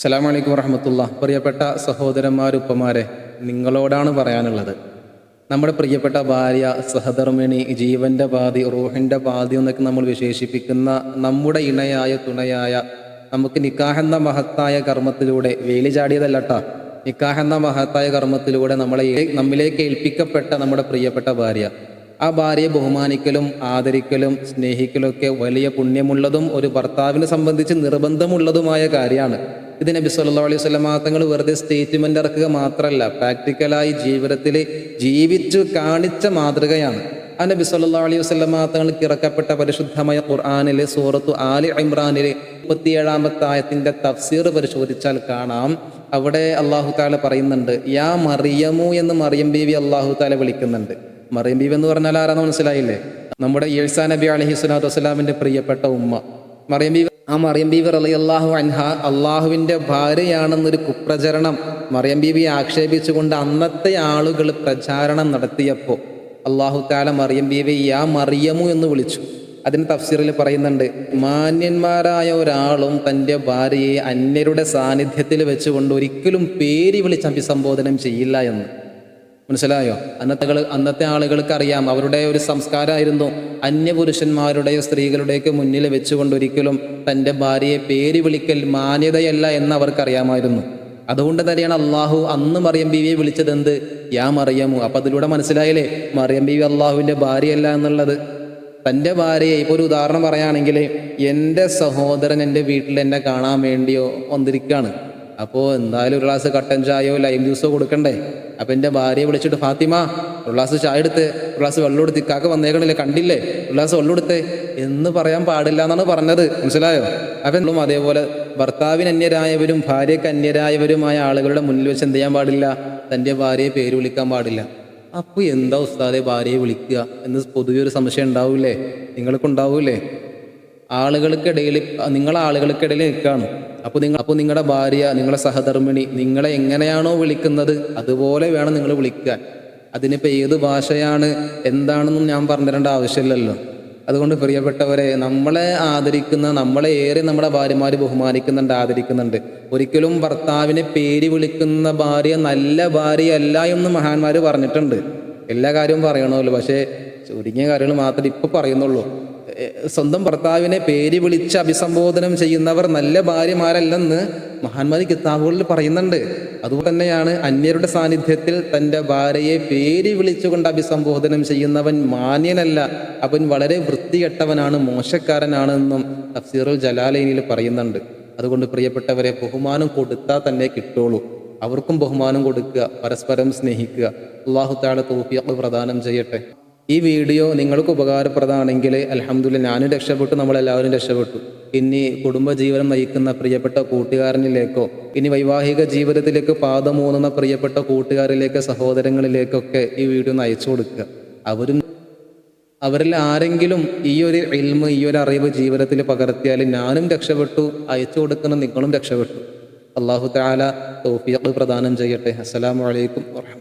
അസ്സലാമു അലൈക്കും വറഹ്മത്തുള്ളാഹി. പ്രിയപ്പെട്ട സഹോദരന്മാരുപ്പമാരെ, നിങ്ങളോടാണ് പറയാനുള്ളത്. നമ്മുടെ പ്രിയപ്പെട്ട ഭാര്യ, സഹധർമ്മിണി, ജീവന്റെ പാതി, റൂഹിന്റെ പാതി എന്നൊക്കെ നമ്മൾ വിശേഷിപ്പിക്കുന്ന നമ്മുടെ ഇണയായ, തുണയായ, നമുക്ക് നിക്കാഹ് എന്ന മഹത്തായ കർമ്മത്തിലൂടെ, വേലി ചാടിയതല്ലട്ടാ, നിക്കാഹ് എന്ന മഹത്തായ കർമ്മത്തിലൂടെ നമ്മിലേക്ക് ഏൽപ്പിക്കപ്പെട്ട നമ്മുടെ പ്രിയപ്പെട്ട ഭാര്യ, ആ ഭാര്യയെ ബഹുമാനിക്കലും ആദരിക്കലും സ്നേഹിക്കലും ഒക്കെ വലിയ പുണ്യമുള്ളതും ഒരു ഭർത്താവിനെ സംബന്ധിച്ച് നിർബന്ധമുള്ളതുമായ കാര്യമാണ്. ഇത് നബി സല്ലല്ലാഹു അലൈഹി വസല്ലം തങ്ങൾ വെറുതെ സ്റ്റേറ്റ്മെന്റ് ഇറക്കുക മാത്രമല്ല, പ്രാക്ടിക്കലായി ജീവിതത്തിൽ ജീവിച്ചു കാണിച്ച മാതൃകയാണ്. ആ നബി സല്ലല്ലാഹു അലൈഹി വസല്ലം തങ്ങൾക്ക് ഇറക്കപ്പെട്ട പരിശുദ്ധമായ ഖുർആനിലെ സൂറത്തു ആലി ഇമ്രാനിലെ 37-ാമത്തെ ആയത്തിന്റെ തഫ്സീർ പരിശോധിച്ചാൽ കാണാം. അവിടെ അല്ലാഹു തആല പറയുന്നുണ്ട്, യാ മറിയമു എന്ന് മറിയം ബീവി അല്ലാഹു തആല വിളിക്കുന്നുണ്ട്. മറിയം ബീവി എന്ന് പറഞ്ഞാൽ ആരാന്ന് മനസ്സിലായില്ലേ? നമ്മുടെ ഈസാ നബി അലൈഹി സ്വലാത്തു വസ്സലാമിന്റെ പ്രിയപ്പെട്ട ഉമ്മ മറിയം ബീവി. ആ മറിയം ബീവി റളിയല്ലാഹു അൻഹ അള്ളാഹുവിൻ്റെ ഭാര്യയാണെന്നൊരു കുപ്രചരണം മറിയം ബീവിയെ ആക്ഷേപിച്ചുകൊണ്ട് അന്നത്തെ ആളുകൾ പ്രചാരണം നടത്തിയപ്പോൾ അള്ളാഹു തആല മറിയം ബീവി യാ മറിയമു എന്ന് വിളിച്ചു. അതിന് തഫ്സീറിൽ പറയുന്നുണ്ട്, മാന്യന്മാരായ ഒരാളും തൻ്റെ ഭാര്യയെ അന്യരുടെ സാന്നിധ്യത്തിൽ വെച്ചുകൊണ്ട് ഒരിക്കലും പേര് വിളിച്ച് അഭിസംബോധനം ചെയ്യില്ല എന്ന്. മനസ്സിലായോ? അന്നത്തെ ആളുകൾക്ക് അറിയാം, അവരുടെ ഒരു സംസ്കാരമായിരുന്നു അന്യപുരുഷന്മാരുടെയോ സ്ത്രീകളുടെയൊക്കെ മുന്നിൽ വെച്ചുകൊണ്ട് ഒരിക്കലും തൻ്റെ ഭാര്യയെ പേര് വിളിക്കൽ മാന്യതയല്ല എന്ന് അവർക്കറിയാമായിരുന്നു. അതുകൊണ്ട് തന്നെയാണ് അള്ളാഹു അന്ന് മറിയം ബീവിയെ വിളിച്ചത് എന്ത്? യാ മറിയമു. അപ്പം അതിലൂടെ മനസ്സിലായില്ലേ മറിയം ബീവി അള്ളാഹുവിൻ്റെ ഭാര്യയല്ല എന്നുള്ളത്. തൻ്റെ ഭാര്യയെ ഇപ്പോൾ ഒരു ഉദാഹരണം പറയുകയാണെങ്കിൽ, എൻ്റെ സഹോദരൻ എൻ്റെ വീട്ടിൽ എന്നെ കാണാൻ വേണ്ടിയോ വന്നിരിക്കുകയാണ്. അപ്പോൾ എന്തായാലും ഒരു ഗ്ലാസ് കട്ടൻ ചായയോ ലൈം ജ്യൂസോ കൊടുക്കണ്ടേ? അപ്പം എൻ്റെ ഭാര്യയെ വിളിച്ചിട്ട്, ഫാത്തിമ ഒരു ഗ്ലാസ് ചായ എടുത്ത്, ഒരു ഗ്ലാസ് വെള്ളം എടുത്ത്, ഇക്കാക്ക വന്നേക്കണില്ലേ, കണ്ടില്ലേ, ഒരു ഗ്ലാസ് വെള്ളം എടുത്തേ എന്ന് പറയാൻ പാടില്ല എന്നാണ് പറഞ്ഞത്. മനസ്സിലായോ? അപ്പം അതേപോലെ ഭർത്താവിന് അന്യരായവരും ഭാര്യയ്ക്ക് അന്യരായവരുമായ ആളുകളുടെ മുന്നിൽ വെച്ച് എന്ത് ചെയ്യാൻ പാടില്ല? തൻ്റെ ഭാര്യയെ പേര് വിളിക്കാൻ പാടില്ല. അപ്പോൾ എന്താ ഉസ്താദെ ഭാര്യയെ വിളിക്കുക എന്ന് പൊതുവെ ഒരു സംശയം ഉണ്ടാവൂലേ? നിങ്ങൾക്കുണ്ടാവൂലേ? ആളുകൾക്കിടയിൽ ആളുകൾക്കിടയിൽ നിൽക്കുകയാണ്. അപ്പോൾ നിങ്ങളുടെ ഭാര്യ, നിങ്ങളുടെ സഹധർമ്മിണി നിങ്ങളെ എങ്ങനെയാണോ വിളിക്കുന്നത് അതുപോലെ വേണം നിങ്ങൾ വിളിക്കാൻ. അതിനിപ്പോൾ ഏത് ഭാഷയാണ് എന്താണെന്നും ഞാൻ പറഞ്ഞു തരേണ്ട ആവശ്യമില്ലല്ലോ. അതുകൊണ്ട് പ്രിയപ്പെട്ടവരെ, നമ്മളെ ആദരിക്കുന്ന, നമ്മളെ ഏറെ നമ്മുടെ ഭാര്യമാർ ബഹുമാനിക്കുന്നുണ്ട്, ആദരിക്കുന്നുണ്ട്. ഒരിക്കലും ഭർത്താവിനെ പേര് വിളിക്കുന്ന ഭാര്യ നല്ല ഭാര്യയല്ല എന്ന് മഹാന്മാർ പറഞ്ഞിട്ടുണ്ട്. എല്ലാ കാര്യവും പറയണമല്ലോ, പക്ഷേ ചുരുങ്ങിയ കാര്യങ്ങൾ മാത്രമേ ഇപ്പോൾ പറയുന്നുള്ളൂ. സ്വന്തം ഭർത്താവിനെ പേര് വിളിച്ച് അഭിസംബോധനം ചെയ്യുന്നവർ നല്ല ഭാര്യമാരല്ലെന്ന് മഹാന്മാർ കിതാബുകളിൽ പറയുന്നുണ്ട്. അതുപോലെ തന്നെയാണ് അന്യരുടെ സാന്നിധ്യത്തിൽ തൻ്റെ ഭാര്യയെ പേര് വിളിച്ചുകൊണ്ട് അഭിസംബോധനം ചെയ്യുന്നവൻ മാന്യനല്ല, അവൻ വളരെ വൃത്തികെട്ടവനാണ്, മോശക്കാരനാണെന്നും തഫ്സീറുൽ ജലാലൈനിൽ പറയുന്നുണ്ട്. അതുകൊണ്ട് പ്രിയപ്പെട്ടവരെ, ബഹുമാനം കൊടുത്താൽ തന്നെ കിട്ടുള്ളൂ. അവർക്കും ബഹുമാനം കൊടുക്കുക, പരസ്പരം സ്നേഹിക്കുക. അല്ലാഹു തആല തൗഫീഖ് പ്രദാനം ചെയ്യട്ടെ. ഈ വീഡിയോ നിങ്ങൾക്ക് ഉപകാരപ്രദമാണെങ്കിൽ അൽഹംദുലില്ലാഹ്, ഞാനും രക്ഷപ്പെട്ടു, നമ്മളെല്ലാവരും രക്ഷപ്പെട്ടു. ഇനി കുടുംബജീവനം നയിക്കുന്ന പ്രിയപ്പെട്ട കൂട്ടുകാരനിലേക്കോ, ഇനി വൈവാഹിക ജീവിതത്തിലേക്ക് പാദമൂന്നുന്ന പ്രിയപ്പെട്ട കൂട്ടുകാരിലേക്ക്, സഹോദരങ്ങളിലേക്കൊക്കെ ഈ വീഡിയോ ഒന്ന് അയച്ചു കൊടുക്കുക. അവരിൽ ആരെങ്കിലും ഈ ഒരു ഇൽമ്, ഈ ഒരു അറിവ് ജീവിതത്തിൽ പകർത്തിയാൽ ഞാനും രക്ഷപ്പെട്ടു, അയച്ചു കൊടുക്കുന്ന നിങ്ങളും രക്ഷപ്പെട്ടു. അല്ലാഹു തആല തൗഫീഖ് പ്രദാനം ചെയ്യട്ടെ. അസ്സലാമു അലൈക്കും വറഹ്മത്തുള്ളാഹി.